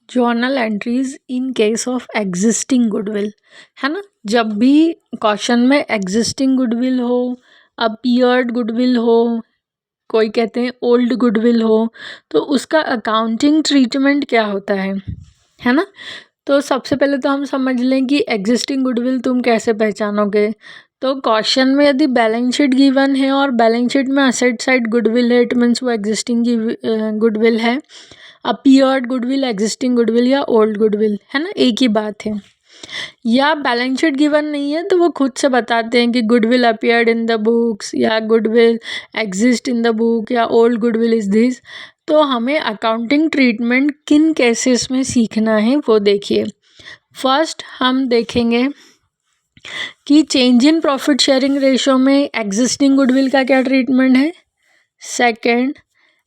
Journal entries in case of existing goodwill, है ना। जब भी क्वेश्चन में एग्जिस्टिंग गुडविल हो, अपीयर्ड गुडविल हो, कोई कहते हैं ओल्ड गुडविल हो, तो उसका अकाउंटिंग ट्रीटमेंट क्या होता है ना। तो सबसे पहले तो हम समझ लें कि एग्जिस्टिंग गुडविल तुम कैसे पहचानोगे। तो क्वेश्चन में यदि बैलेंस शीट गिवन है और बैलेंस शीट में असेट साइड गुडविल है, इट मीन्स वो एग्जिस्टिंग गुडविल है। अपीयर्ड गुडविल, एग्जिस्टिंग गुडविल या ओल्ड गुडविल, है ना, एक ही बात है। या बैलेंस शीट गिवन नहीं है तो वो खुद से बताते हैं कि goodwill appeared in the books या goodwill exist in the book या ओल्ड गुडविल इज दिस। तो हमें अकाउंटिंग ट्रीटमेंट किन केसेस में सीखना है वो देखिए। फर्स्ट हम देखेंगे कि change in profit sharing ratio में एग्जिस्टिंग गुडविल का क्या ट्रीटमेंट है। Second,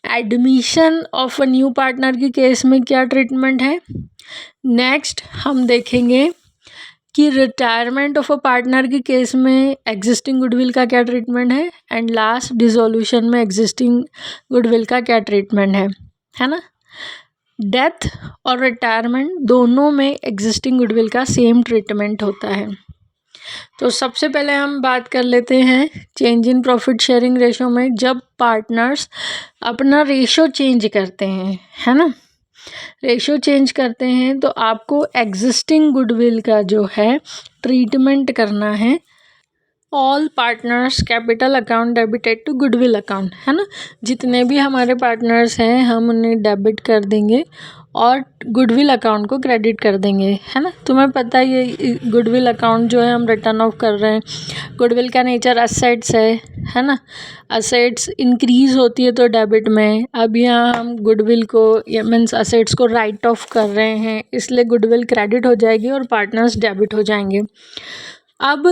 admission of a new partner की केस में क्या ट्रीटमेंट है। नेक्स्ट हम देखेंगे कि रिटायरमेंट ऑफ अ पार्टनर की केस में एग्जिस्टिंग गुडविल का क्या ट्रीटमेंट है। एंड लास्ट, डिसोल्यूशन में एग्जिस्टिंग गुडविल का क्या ट्रीटमेंट है ना। डेथ और रिटायरमेंट दोनों में एग्जिस्टिंग गुडविल का सेम ट्रीटमेंट होता है। तो सबसे पहले हम बात कर लेते हैं change in profit sharing ratio में। जब पार्टनर्स अपना रेशो चेंज करते हैं, है ना, रेशो चेंज करते हैं, तो आपको एग्जिस्टिंग गुडविल का जो है ट्रीटमेंट करना है। All partners capital account debited to goodwill account, है ना। जितने भी हमारे पार्टनर्स हैं हम उन्हें डेबिट कर देंगे और गुडविल अकाउंट को क्रेडिट कर देंगे, है ना। तुम्हें पता है ये गुडविल अकाउंट जो है हम रिटर्न ऑफ कर रहे हैं। गुडविल का नेचर असेट्स है ना। असेट्स इंक्रीज होती है तो डेबिट में। अब यहाँ हम गुडविल को मीन्स असेट्स को राइट ऑफ कर रहे हैं, इसलिए गुडविल क्रेडिट हो जाएगी और पार्टनर्स डेबिट हो जाएंगे। अब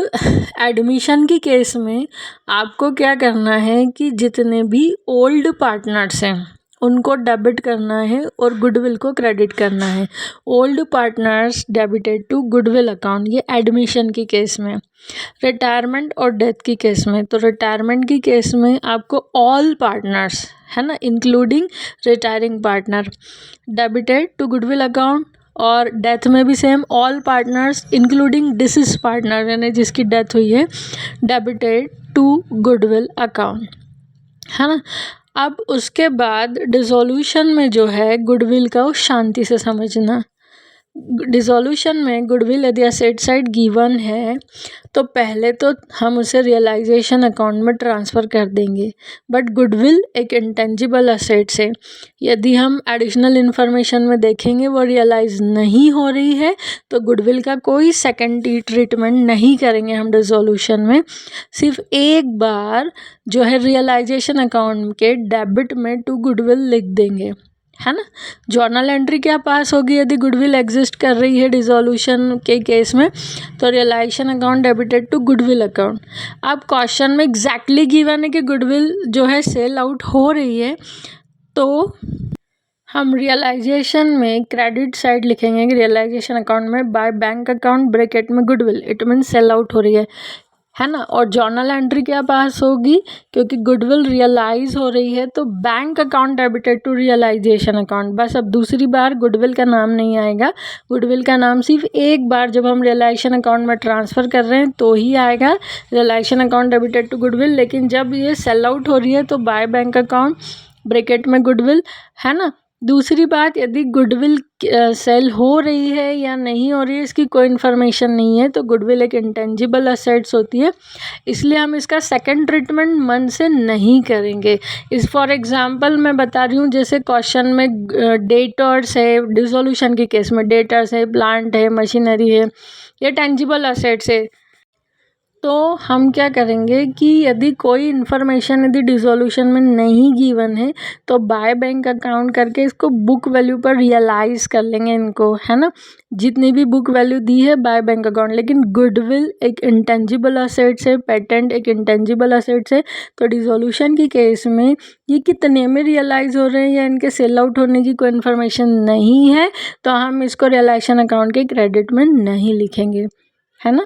एडमिशन की केस में आपको क्या करना है कि जितने भी ओल्ड पार्टनर्स हैं उनको डेबिट करना है और गुडविल को क्रेडिट करना है। Old partners debited to goodwill account, ये एडमिशन की केस में। रिटायरमेंट और डेथ की केस में, तो रिटायरमेंट की केस में आपको ऑल पार्टनर्स, है ना, including retiring partner, debited to goodwill account. और डेथ में भी same, all partners including deceased partner, यानी जिसकी डेथ हुई है, डेबिटेड टू गुडविल अकाउंट, है ना। अब उसके बाद डिसोल्यूशन में जो है गुडविल का, वो शांति से समझना। डिसोल्यूशन में गुडविल यदि असेट साइड गिवन है तो पहले तो हम उसे रियलाइजेशन अकाउंट में ट्रांसफ़र कर देंगे, बट गुडविल एक इंटेंजिबल असेट्स है। यदि हम एडिशनल इन्फॉर्मेशन में देखेंगे वो रियलाइज़ नहीं हो रही है तो गुडविल का कोई सेकेंडरी ट्रीटमेंट नहीं करेंगे हम डिसोल्यूशन में। सिर्फ एक बार जो है रियलाइजेशन अकाउंट के डेबिट में टू गुडविल लिख देंगे, है ना। जर्नल एंट्री क्या पास होगी यदि गुडविल एग्जिस्ट कर रही है डिसोल्यूशन के केस में, तो realisation account debited to goodwill account. अब क्वेश्चन में एग्जैक्टली गिवन है कि गुडविल जो है सेल आउट हो रही है, तो हम रियलाइजेशन में क्रेडिट साइड लिखेंगे कि रियलाइजेशन अकाउंट में बाय बैंक अकाउंट ब्रैकेट में goodwill, it mean cell out हो रही है ना। और जर्नल एंट्री क्या पास होगी, क्योंकि गुडविल रियलाइज हो रही है तो bank account debited to realisation account. बस अब दूसरी बार गुडविल का नाम नहीं आएगा, गुडविल का नाम सिर्फ एक बार जब हम रियलाइजेशन अकाउंट में ट्रांसफ़र कर रहे हैं तो ही आएगा, realisation account debited to goodwill. लेकिन जब ये सेल आउट हो रही है तो बाय बैंक अकाउंट ब्रैकेट में गुडविल, है ना। दूसरी बात, यदि गुडविल सेल हो रही है या नहीं हो रही है इसकी कोई इन्फॉर्मेशन नहीं है, तो गुडविल एक इंटेंजिबल असेट्स होती है, इसलिए हम इसका सेकंड ट्रीटमेंट मन से नहीं करेंगे। इस फॉर एग्जांपल मैं बता रही हूँ, जैसे क्वेश्चन में डेटर्स है, डिसोल्यूशन के केस में डेटर्स है, प्लांट है, मशीनरी है, ये टेंजिबल असेट्स है। तो हम क्या करेंगे कि यदि कोई इन्फॉर्मेशन यदि डिसोल्यूशन में नहीं गिवन है तो बाय बैंक अकाउंट करके इसको बुक वैल्यू पर रियलाइज़ कर लेंगे इनको, है ना। जितनी भी बुक वैल्यू दी है बाय बैंक अकाउंट। लेकिन गुडविल एक इंटेंजिबल असेट्स है, पेटेंट एक इंटेंजिबल असेट्स है, तो डिसोल्यूशन की केस में ये कितने में रियलाइज़ हो रहे हैं या इनके सेल आउट होने की कोई इन्फॉर्मेशन नहीं है, तो हम इसको रियलाइजेशन अकाउंट के क्रेडिट में नहीं लिखेंगे, है ना।